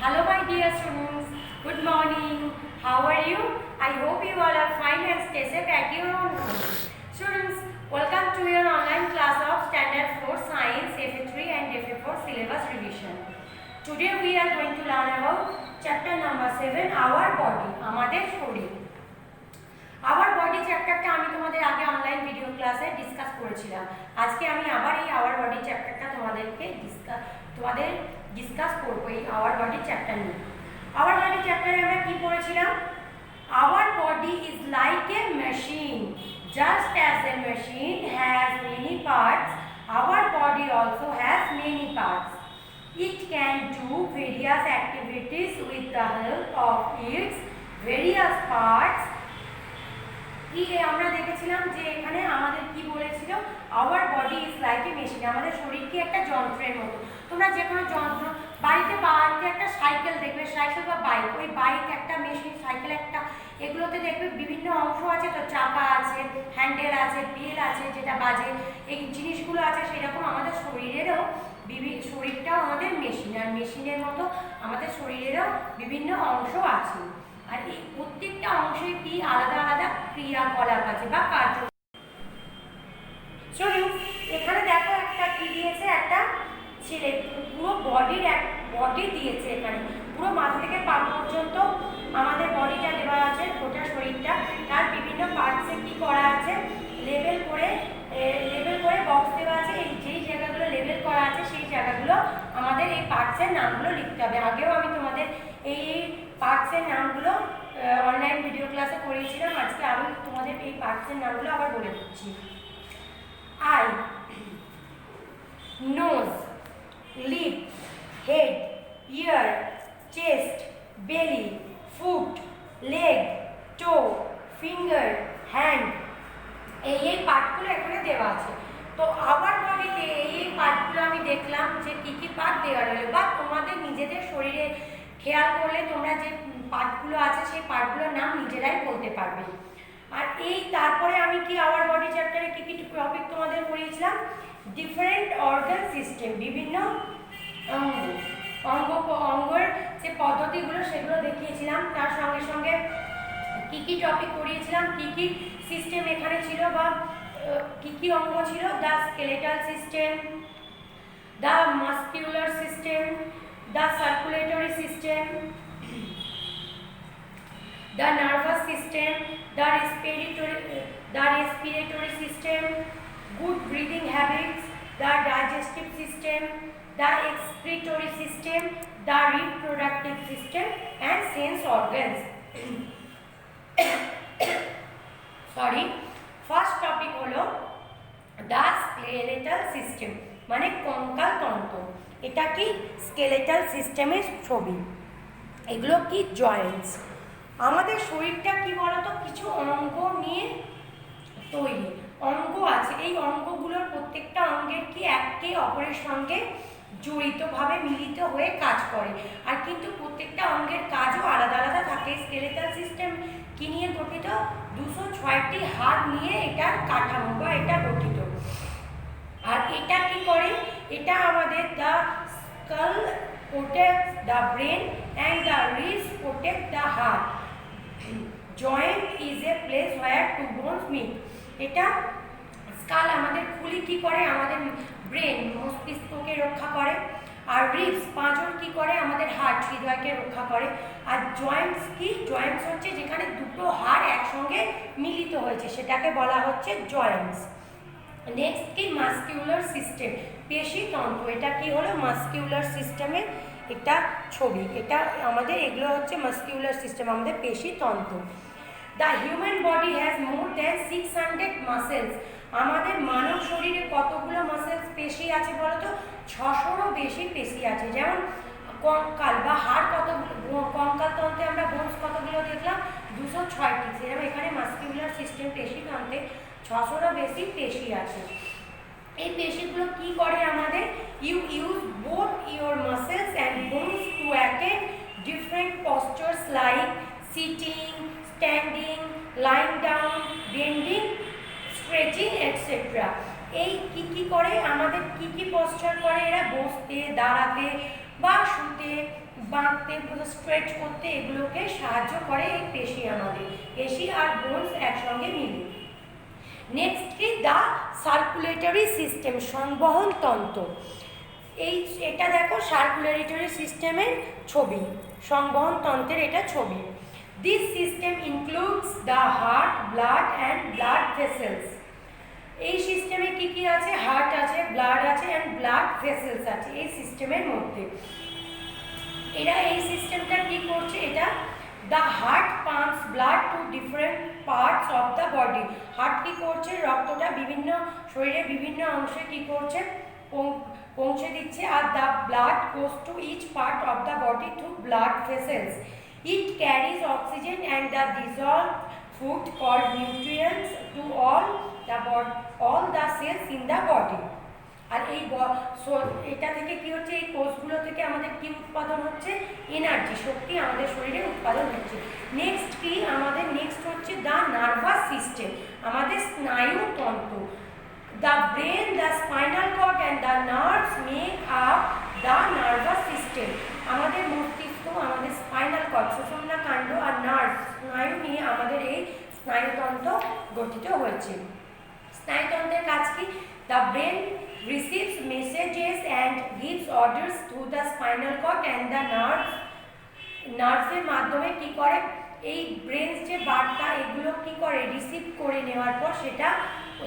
Hello my dear students, good morning. How are you? I hope you all are fine and stay safe at your own home. Students, welcome to your online class of Standard 4 Science FA3 and FA4 syllabus revision. Today we are going to learn about chapter number 7, our body, আমাদের শরীর। Our body চ্যাপ্টারটা আমি তোমাদের আগে online video ক্লাসে discuss করেছিলাম। আজকে আমি আবার এই আওয়ার বডি চ্যাপ্টারটা তোমাদেরকে ডিসকাস করব এই আওয়ার বডি চ্যাপ্টার নিয়ে। আওয়ার বডি চ্যাপ্টারে আমরা কি পড়েছিলাম? Our body is like a machine, just as a machine has many parts, our body also has many parts. It can do various activities with the help of its various parts. আমরা দেখেছিলাম যে এখানে আমাদের কি বলেছিল, our body is like a machine, আমাদের শরীর কি একটা যন্ত্রের মতো। তোমরা যে কোনো যন্ত্র বাড়িতে একটা সাইকেল দেখবে, সাইকেল বা বাইক, ওই বাইক একটা মেশিন, সাইকেল একটা, এগুলোতে দেখবে বিভিন্ন অংশ আছে, তো চাকা আছে, হ্যান্ডেল আছে, বেল আছে যেটা বাজে, এই জিনিসগুলো আছে। সেরকম আমাদের শরীরেরও শরীরটাও আমাদের মেশিন, আর মেশিনের মতো আমাদের শরীরেরও বিভিন্ন অংশ আছে। আর এই প্রত্যেকটা অংশে কি আলাদা আলাদা ক্রিয়াকলাপ আছে বা কার্য। চলুন এখানে দেখো একটা কি দিয়েছে, একটা ছেলে পুরো বডি দিয়েছে, এখানে পুরো মাথা থেকে পা পর্যন্ত আমাদের বডিটা দেওয়া আছে, গোটা শরীরটা। তার বিভিন্ন পার্টসে কি করা আছে, লেবেল করে বক্স দেওয়া আছে। এই যেই জায়গাগুলো লেবেল করা আছে সেই জায়গাগুলো আমাদের এই পার্টসের নামগুলো লিখতে হবে। আগেও আমি তোমাদের এই পার্টসের নামগুলো অনলাইন ভিডিও ক্লাসে করিয়েছিলাম। আজকে আমি তোমাদের এই পার্টসের নামগুলো আবার বলে দিচ্ছি। Eye, nose, lip, head, ear, chest, belly, foot, leg, toe, finger, hand, এই পার্টগুলো এখানে দেওয়া আছে। তো আবার বডিতে এই পার্টগুলো আমি দেখলাম যে কি কি পার্ট দেওয়া রইল, বা তোমাদের নিজেদের শরীরে খেয়াল করলে তোমরা যে পার্টগুলো আছে সেই পার্টগুলোর নাম নিজেরাই বলতে পারবে। আর এই তারপরে আমি কি আওয়ার বডি চ্যাপ্টারে কি কি টপিক তোমাদের পড়িয়েছিলাম, ডিফারেন্ট অর্গান সিস্টেম, বিভিন্ন অঙ্গের যে পদ্ধতিগুলো সেগুলো দেখিয়েছিলাম। তার সঙ্গে সঙ্গে কি কি টপিক পড়িয়েছিলাম, কি কি সিস্টেম এখানে ছিল বা কি কি অঙ্গ ছিল, the skeletal system, the muscular system, the circulatory system, the nervous system, the respiratory system, good breathing habits, the digestive system, the excretory system, the reproductive system and sense organs. Sorry, first topic হলো the skeletal system, মানে কঙ্কাল তন্তু। এটা কি skeletal সিস্টেমের ছবি, এগুলো কি জয়েন্টস। আমাদের শরীরটা কি বলতো, কিছু অঙ্গ নিয়ে তৈরি, অঙ্গ আছে। এই অঙ্গগুলোর প্রত্যেকটা অঙ্গের কি একে অপরের সঙ্গে জড়িতভাবে মিলিত হয়ে কাজ করে, আর কিন্তু প্রত্যেকটা অঙ্গের কাজও আলাদা আলাদা থাকে। স্কেলেটাল সিস্টেম কি নিয়ে গঠিত, 206টি হাড় নিয়ে এটার কাঠামো বা এটা গঠিত। আর এটা কি করে, এটা আমাদের the skull protect the brain and the ribs protect the heart, joint is a place where two bones meet. এটা স্কাল আমাদের খুলি কি করে, আমাদের ব্রেন মস্তিষ্ককে রক্ষা করে। আর রিবস পাঁজর কি করে, আমাদের হার্ট হৃদয়কে রক্ষা করে। আর জয়েন্টস কি, জয়েন্টস হচ্ছে যেখানে দুটো হাড় একসঙ্গে মিলিত হয়েছে সেটাকে বলা হচ্ছে জয়েন্টস। নেক্সট কি মাসকিউলার সিস্টেম, পেশিতন্ত্র। এটা কি হলো মাসকিউলার সিস্টেমের একটা ছবি, এটা আমাদের এগুলো হচ্ছে মাসকিউলার সিস্টেম, আমাদের পেশিতন্ত্র। The human body has more than 600 muscles. আমাদের মানব শরীরে কতগুলো মাসেলস, পেশি আছে বলো তো, 600রও বেশি পেশি আছে। যেমন কঙ্কাল বা হাড় কতগুলো, কঙ্কাল তন্ত্রে আমরা বোনস কতগুলো দেখলাম, 206টি। সেরকম এখানে মাসকিউলার সিস্টেম পেশিতন্ত্রে 600রও বেশি পেশি আছে। এই পেশিগুলো কি করে আমাদের, you use both your muscles and bones to attend different postures like sitting, standing, lying down, bending, stretching etcetera. এই কি করে আমাদের কি পশ্চার করে এরা, বসতে, দাঁড়াতে বা শুতে, বাঁকতে, স্ট্রেচ করতে এগুলোকে সাহায্য করে এই পেশি, আমাদের পেশি আর বোনস একসঙ্গে মিলে। নেক্সট কি, দ্য সার্কুলেটরি সিস্টেম, সংবহন তন্ত্র। এটা দেখো সার্কুলেটরি সিস্টেমের ছবি, সংবহন তন্ত্রের এটা ছবি। This system includes the heart, blood and blood vessels. এই সিস্টেমে কি আছে, হার্ট আছে, ব্লাড আছে অ্যান্ড ব্লাড ভেসেলস আছে এই সিস্টেমের মধ্যে। এরা এই সিস্টেমটা কি করছে, এটা the heart pumps blood to different parts of the body. Heart কি করছে, রক্তটা বিভিন্ন শরীরের বিভিন্ন অংশে কি করছে, পৌঁছে দিচ্ছে। আর the blood goes to each part of the body through blood vessels. It carries oxygen and the dissolved food called nutrients to all the cells in the body. আর এটা থেকে কি হচ্ছে, এই কোষগুলো থেকে আমাদের কি উৎপাদন হচ্ছে, এনার্জি, শক্তি আমাদের শরীরে উৎপাদন হচ্ছে। নেক্সট কি আমাদের, নেক্সট হচ্ছে দ্য নার্ভাস সিস্টেম, আমাদের স্নায়ুতন্ত্র। The brain, the spinal cord and the nerves make up the nervous system. আমাদের মস্তিষ্ক, আমাদের স্পাইনাল কর্ড, সুষুম্না কাণ্ড আর নার্ভ, স্নায়ু নিয়ে আমাদের এই স্নায়ুতন্ত্র গঠিত হয়েছে। স্নায়ুতন্ত্রের কাজ কি, the brain receives messages and gives orders through the spinal cord and the নার্ভসের মাধ্যমে কি করে, এই ব্রেন যে বার্তা এগুলো কি করে, রিসিভ করে নেওয়ার পর সেটা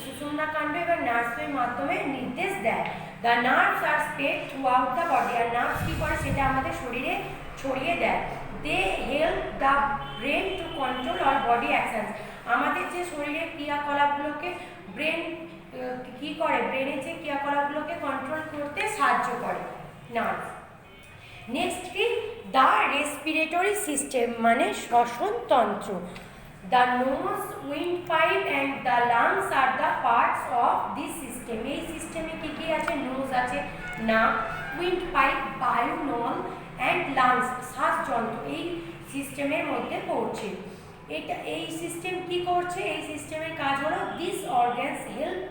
সুষুম্না কাণ্ড এবং নার্ভসের মাধ্যমে নির্দেশ দেয়। The nerves are spread throughout the body. আর নার্ভস কি করে, সেটা আমাদের শরীরে ছড়িয়ে দেয়। They help the brain to control all body actions. আমাদের যে শরীরের ক্রিয়াকলাপগুলোকে ব্রেন কি করে, ব্রেনের যে ক্রিয়াকলাপগুলোকে কন্ট্রোল করতে সাহায্য করে নার্ভ। নেক্সট কি, দ্য রেসপিরেটরি সিস্টেম, মানে শ্বসন তন্ত্র। The nose, windpipe and the lungs are the parts of this system. এই সিস্টেমে কি আছে, নোজ আছে, নাক, উইন্ড পাইপ বায়ু নল অ্যান্ড লাংস শ্বাসযন্ত্র এই সিস্টেমের মধ্যে পড়ছে। এই সিস্টেম কি করছে, এই সিস্টেমের কাজ হলো, this organs help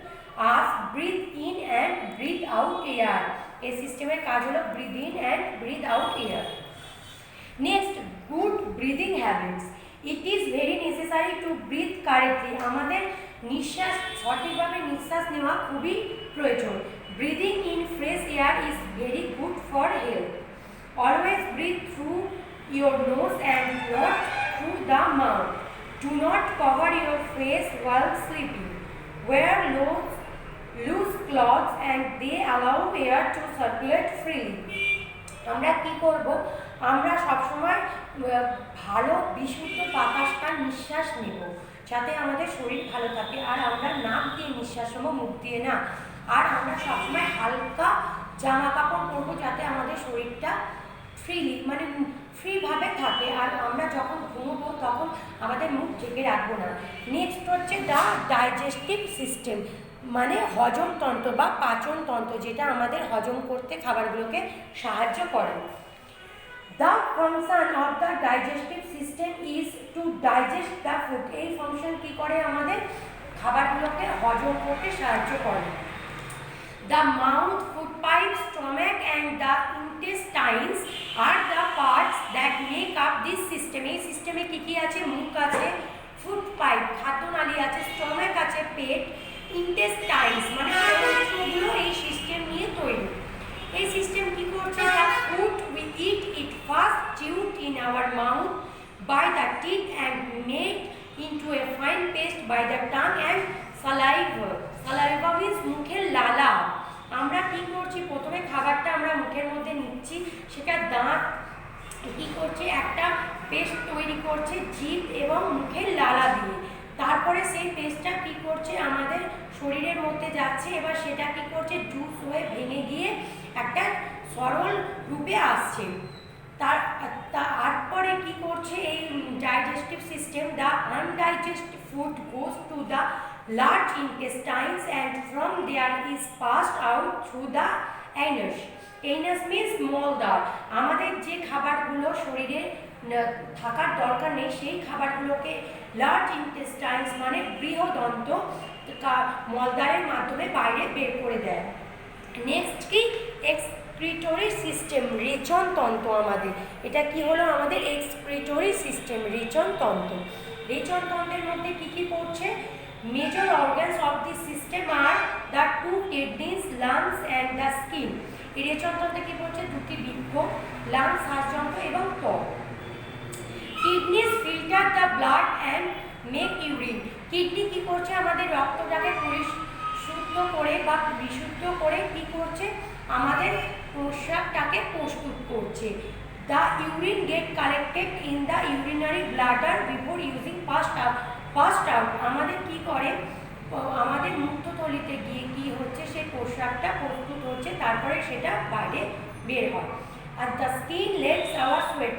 us breathe in and breathe out air. এই সিস্টেমের কাজ হলো breathe in and breathe out air. Next, good breathing habits. It is very necessary to breathe correctly. আমাদের নিঃশ্বাস, সঠিকভাবে নিঃশ্বাস নেওয়া খুবই প্রয়োজন। Breathing in fresh air is very good for health. Always breathe through your nose and not through the mouth. Do not cover your face while sleeping. Wear loose clothes and they allow air to circulate freely. আমরা কি করব, আমরা সবসময় ভালো বিশুদ্ধ বাতাসটা নিঃশ্বাস নেব, যাতে আমাদের শরীর ভালো থাকে। আর আমরা নাক দিয়ে নিঃশ্বাস নেব, মুখ দিয়ে না। আর আমরা সবসময় হালকা জামা কাপড় পরবো, যাতে আমাদের শরীরটা ফ্রিলি, মানে ফ্রিভাবে থাকে। আর আমরা যখন ঘুমবো তখন আমাদের মুখ ঢেকে রাখবো না। নেক্সট হচ্ছে দ্য ডাইজেস্টিভ সিস্টেম, মানে হজমতন্ত্র বা পাচনতন্ত্র, যেটা আমাদের হজম করতে খাবারগুলোকে সাহায্য করে। The function of the digestive system is two digest the food. এই ফাংশন কি করে, আমাদের খাবারগুলোকে হজম করতে সাহায্য করে। The mouth, food pipes, stomach and the intestines are the parts that make up this system. এই সিস্টেমে কি আছে, মুখ আছে, ফুড পাইপ খাদ্যনালী আছে, স্টমাক আছে পেট, ইন্টেস্টাইনস মানে অন্ত্রগুলো এই সিস্টেম নিয়ে তৈরি। এই সিস্টেম কি করছে, the food we eat it first chewed in our mouth by the teeth and made into a fine paste by the tongue and saliva. saliva means মুখের লালা। আমরা কি করছি, প্রথমে খাবারটা আমরা মুখের মধ্যে নিচ্ছি, সেটা দাঁত কি করছে, একটা পেস্ট তৈরি করছে জিভ এবং মুখের লালা দিয়ে। তারপরে সেই পেস্টটা কি করছে, আমাদের শরীরের মধ্যে যাচ্ছে। এবার সেটা কি করছে, জুস হয়ে ভেঙে গিয়ে একটা সরল রূপে আসছে। তারপরে কি করছে, এই digestive system, the undigested food goes to the large intestines and from there is passed out through the anus. Anus means মলদার, আমাদের যে খাবারগুলো শরীরে থাকার দরকার নেই সেই খাবারগুলোকে লার্জ ইন্টেস্টাইনস মানে বৃহদন্ত মলদ্বারের মাধ্যমে বাইরে বের করে দেয়। নেক্সট কি এক্সক্রিটরি সিস্টেম, রেচন তন্ত্র। আমাদের এটা কি হলো, আমাদের এক্সক্রিটরি সিস্টেম, রেচন তন্ত্র। রেচন তন্ত্রের মধ্যে কি কি পড়ছে? Major organs of this system are the two kidneys, lungs and the skin. এই রেচন তন্ত্রে কি পড়ছে? দুটি বৃক্ক, লাংস শ্বাসযন্ত্র এবং ত্বক। Kidneys filter the blood and make urine. Kidney কি করছে? আমাদের রক্তটাকে পরিশুদ্ধ করে বা বিশুদ্ধ করে কি করছে? আমাদের প্রস্রাবটাকে প্রস্তুত করছে। The urine get collected in the urinary bladder before using first out. আমাদের কি করে? আমাদের মূত্রথলিতে গিয়ে কি হচ্ছে? সেই প্রস্রাবটা প্রস্তুত হচ্ছে, তারপরে সেটা বাইরে বের হয়। আর the skin lets our sweat,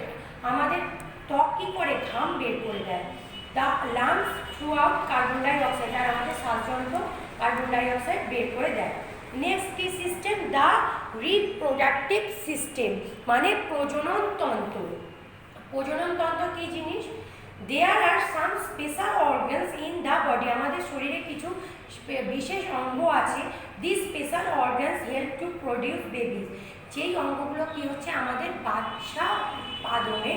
আমাদের ত্বক কি করে? ঘাম বের করে দেয়। The lungs throw out carbon ডাই অক্সাইড, আর আমাদের শ্বাসযন্ত্র কার্বন ডাই অক্সাইড বের করে দেয়। নেক্সট কি সিস্টেম? দ্য রিপ্রোডাক্টিভ সিস্টেম মানে প্রজনন তন্ত্র। প্রজনন তন্ত্র কি জিনিস? There are some special organs in the body, আমাদের শরীরে কিছু বিশেষ অঙ্গ আছে। This special organs help to produce babies, যেই অঙ্গগুলো কি হচ্ছে? আমাদের বাচ্চা উৎপাদনে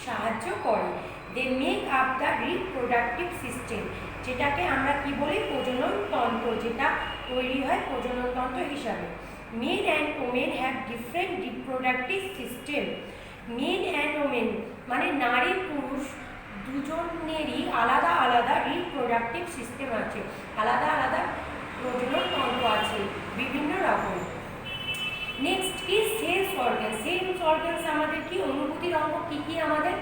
সাহায্য করে। They make up the reproductive system, যেটাকে আমরা কি বলি? প্রজনন তন্ত্র, যেটা তৈরি হয় প্রজনন তন্ত্র হিসাবে। Men and women have different reproductive system. Men and women মানে নারী পুরুষ দুজনেরই আলাদা আলাদা রিপ্রোডাক্টিভ সিস্টেম আছে, আলাদা আলাদা প্রজনন তন্ত্র আছে বিভিন্ন রকম। নেক্সট কি? Sense organ. সেন্স অর্গানস আমাদের কি? অনুভূতির অঙ্গ। কি কি আমাদের?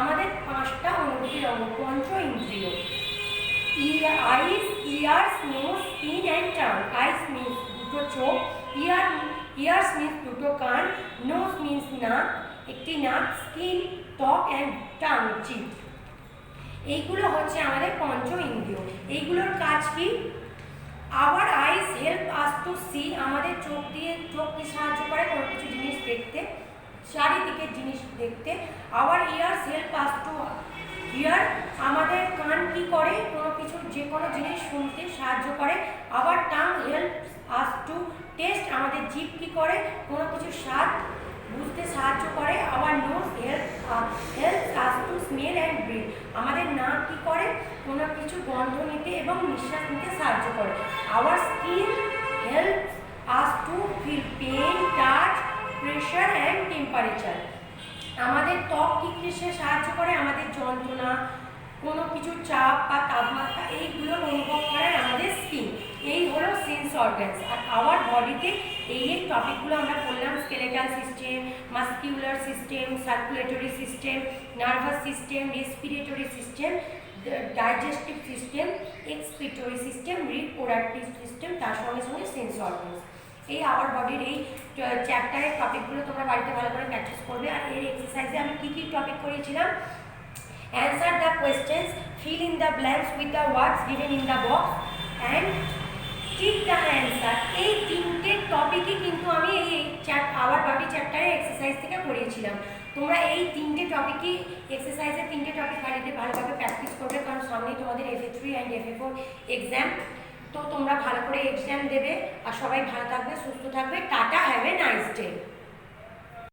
আমাদের 5টা অনুভূতির অঙ্গ, পঞ্চ ইন্দ্রিয়। Eyes, ears, nose, skin and tongue. Eyes means দুটো চোখ, ইয়ার্স মিন্স দুটো কান, নোজ মিন্স নাক, একটি নাক, স্কিন ত্বক, অ্যান্ড টাং জিভ। এইগুলো হচ্ছে আমাদের পঞ্চ ইন্দ্রিয়। এইগুলোর কাজ কি? Our eyes help us to see, আমাদের চোখ কি সাহায্য করে? কোনো কিছু জিনিস দেখতে, চারিদিকের জিনিস দেখতে। Our ears help us to hear, আমাদের কান কি করে? কোনো কিছু যে কোনো জিনিস শুনতে সাহায্য করে। Our tongue help us to taste, আমাদের জিভ কি করে? কোনো কিছু স্বাদ বুঝতে সাহায্য করে। Our nose help us to smell and breathe, আমাদের নাক কি করে? কোনো কিছু গন্ধ নিতে এবং নিঃশ্বাস নিতে সাহায্য করে। Our skin help us to feel pain, touch, pressure and temperature, আমাদের ত্বক কি কিসে সাহায্য করে? আমাদের যন্ত্রণা, কোনো কিছু চাপ বা তাপমাত্রা এইগুলো অনুভব করে আমাদের স্কিন। এই হলো সেন্স অর্গানস। আর আওয়ার বডিতে এই টপিকগুলো আমরা পড়লাম। Skeletal system, muscular system, circulatory system, nervous system, respiratory system, digestive system, excretory system, reproductive system, তার সঙ্গে সঙ্গে সেন্স অর্গানস। এই আওয়ার বডির এই চ্যাপ্টারের টপিকগুলো তোমরা বাড়িতে ভালো করে প্র্যাকটিস করবে। আর এর এক্সারসাইজে আমি কী কী টপিক করিয়েছিলাম? Answer the questions, fill in the blanks with the words given in the box and tick the answer. এই তিনটে টপিকই কিন্তু আমি এই আওয়ার বডি চ্যাপ্টারের এক্সারসাইজ থেকে করিয়েছিলাম। তোমরা এই তিনটে টপিকই এক্সারসাইজের তিনটে টপিক বাড়িতে ভালোভাবে প্র্যাকটিস করবে, কারণ সামনেই তোমাদের FA3 অ্যান্ড FA4 এক্সাম। তো তোমরা ভালো করে এক্সাম দেবে। আর সবাই ভালো থাকবে, সুস্থ থাকবে। Tata, have a nice day.